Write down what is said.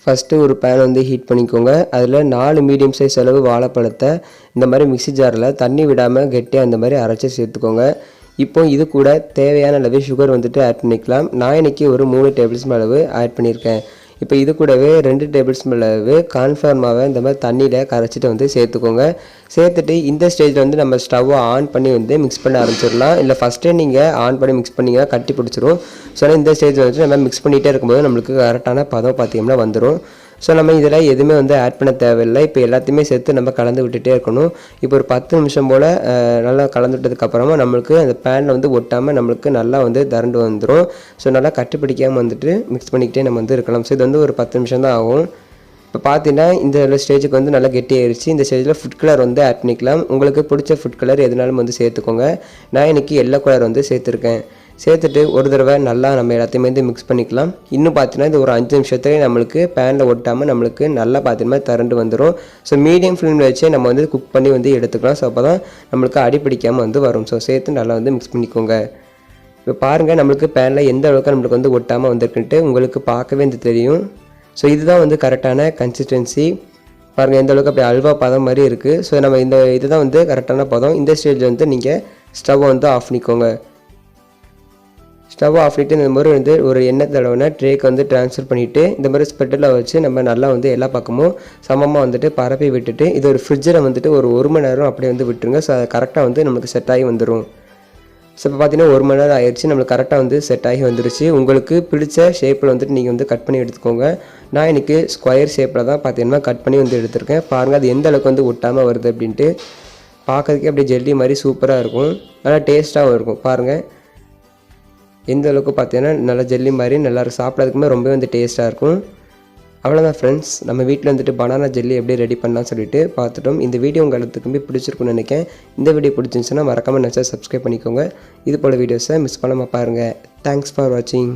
First ஒரு pan வந்து heat பண்ணிக்கோங்க. அதில் 4 மீடியம் சைஸ் அளவு வாழைப்பழத்தை இந்த மாதிரி மிக்ஸி ஜாரில் தண்ணி விடாமல் கெட்டியாக அந்த மாதிரி அரைச்சி சேர்த்துக்கோங்க. இப்போ இது கூட தேவையான அளவு சுகர் வந்துட்டு ஆட் பண்ணிக்கலாம். நான் இன்றைக்கி ஒரு 3 டேபிள் ஸ்பூன் அளவு ஆட் பண்ணியிருக்கேன். இப்போ இது கூடவே 2 டேபிள் ஸ்பூன் அளவு கார்ன்ஃப்ளவர் மாவை இந்த மாதிரி தண்ணியில் கரைச்சிட்டு வந்து சேர்த்துக்கோங்க. சேர்த்துட்டு இந்த ஸ்டேஜில் வந்து நம்ம ஸ்டவ்வை ஆன் பண்ணி வந்து மிக்ஸ் பண்ண ஆரம்பிச்சிடலாம். இல்லை ஃபஸ்ட்டே நீங்கள் ஆன் பண்ணி மிக்ஸ் பண்ணிங்கன்னா கட்டி பிடிச்சிரும். ஸோ இந்த ஸ்டேஜில் வந்து நம்ம மிக்ஸ் பண்ணிகிட்டே இருக்கும்போது நம்மளுக்கு கரெக்டான பதம் பார்த்திங்கன்னா வந்துடும். ஸோ நம்ம இதில் எதுவுமே வந்து ஆட் பண்ண தேவையில்லை. இப்போ எல்லாத்தையுமே சேர்த்து நம்ம கலந்து விட்டுகிட்டே இருக்கணும். இப்போ ஒரு 10 நிமிஷம் போல் நல்லா கலந்து விட்டதுக்கப்புறமா நம்மளுக்கு அந்த பேனில் வந்து ஒட்டாமல் நம்மளுக்கு நல்லா வந்து திரண்டு வந்துடும். ஸோ நல்லா கட்டி பிடிக்காமல் வந்துட்டு மிக்ஸ் பண்ணிக்கிட்டே நம்ம வந்து இருக்கலாம். ஸோ இது வந்து ஒரு 10 நிமிஷம் தான் ஆகும். இப்போ பார்த்தீங்கன்னா இந்த ஸ்டேஜுக்கு வந்து நல்லா கெட்டியாயிருச்சு. இந்த ஸ்டேஜில் ஃபுட் கலர் வந்து ஆட் பண்ணிக்கலாம். உங்களுக்கு பிடிச்ச ஃபுட் கலர் எதுனாலும் வந்து சேர்த்துக்கோங்க. நான் இன்றைக்கி எல்லோ கலர் வந்து சேர்த்துருக்கேன். சேர்த்துட்டு ஒரு தடவை நல்லா நம்ம எல்லாத்தையுமே வந்து மிக்ஸ் பண்ணிக்கலாம். இன்னும் பார்த்தீங்கன்னா இது ஒரு 5 நிமிஷத்துலேயே நம்மளுக்கு பேனில் ஒட்டாமல் நம்மளுக்கு நல்லா பார்த்தீங்கன்னா திரண்டு வந்துடும். ஸோ மீடியம் ஃப்ளேமில் வச்சே நம்ம வந்து குக் பண்ணி வந்து எடுத்துக்கலாம். ஸோ அப்போ தான் நம்மளுக்கு அடி பிடிக்காமல் வந்து வரும். ஸோ சேர்த்து நல்லா வந்து மிக்ஸ் பண்ணிக்கோங்க. இப்போ பாருங்கள் நம்மளுக்கு பேனில் எந்த அளவுக்கு நம்மளுக்கு வந்து ஒட்டாமல் வந்திருக்குன்ட்டு உங்களுக்கு பார்க்கவே வந்து தெரியும். ஸோ இதுதான் வந்து கரெக்டான கன்சிஸ்டன்சி. பாருங்கள் எந்த அளவுக்கு அப்படி அல்வா பதம் மாதிரி இருக்குது. ஸோ நம்ம இதுதான் வந்து கரெக்டான பதம். இந்த ஸ்டேஜில் வந்து நீங்கள் ஸ்டவ்வை வந்து ஆஃப் பண்ணிக்கோங்க. ஸ்டவ் ஆஃப் பண்ணிவிட்டு இந்த மாதிரி வந்து ஒரு எண்ணெய் தடவைனா ட்ரேக்கு வந்து ட்ரான்ஸ்ஃபர் பண்ணிவிட்டு இந்த மாதிரி ஸ்பெட்டில் வச்சு நம்ம நல்லா வந்து எல்லா பக்கமும் சமமாக வந்துட்டு பரப்பி விட்டுட்டு இது ஒரு ஃப்ரிட்ஜில் வந்துட்டு ஒரு 1 மணி நேரம் அப்படியே வந்து விட்டுருங்க. ஸோ அது கரெக்டாக வந்து நமக்கு செட் ஆகி வந்துடும். ஸோ இப்போ பார்த்தீங்கன்னா 1 மணி நேரம் ஆயிடுச்சு. நம்மளுக்கு கரெக்டாக வந்து செட் ஆகி வந்துருச்சு. உங்களுக்கு பிடிச்ச ஷேப்பில் வந்துட்டு நீங்கள் வந்து கட் பண்ணி எடுத்துக்கோங்க. நான் இன்றைக்கி ஸ்கொயர் ஷேப்பில் தான் பார்த்தீங்கன்னா கட் பண்ணி வந்து எடுத்திருக்கேன். பாருங்கள் அது எந்த அளவுக்கு வந்து ஒட்டாமல் வருது அப்படின்ட்டு. பார்க்கறதுக்கே அப்படியே ஜெல்லி மாதிரி சூப்பராக இருக்கும். நல்லா டேஸ்ட்டாகவும் இருக்கும். பாருங்கள் எந்த அளவுக்கு பார்த்தீங்கன்னா நல்லா ஜெல்லி மாதிரி நல்லா சாப்பிட்றதுக்குமே ரொம்ப வந்து டேஸ்ட்டாக இருக்கும். அவ்வளோதான் ஃப்ரெண்ட்ஸ், நம்ம வீட்டில் வந்துட்டு பனானா ஜெல்லி எப்படி ரெடி பண்ணலாம்னு சொல்லிட்டு பார்த்துட்டோம். இந்த வீடியோ உங்களுக்கு பிடிச்சிருக்குன்னு நினைக்கிறேன். இந்த வீடியோ பிடிச்சிருந்துச்சுன்னா மறக்காமல் நினச்சா சப்ஸ்கிரைப் பண்ணிக்கோங்க. இது போல் வீடியோஸை மிஸ் பண்ணாமல் பாருங்கள். தேங்க்ஸ் ஃபார் வாட்சிங்.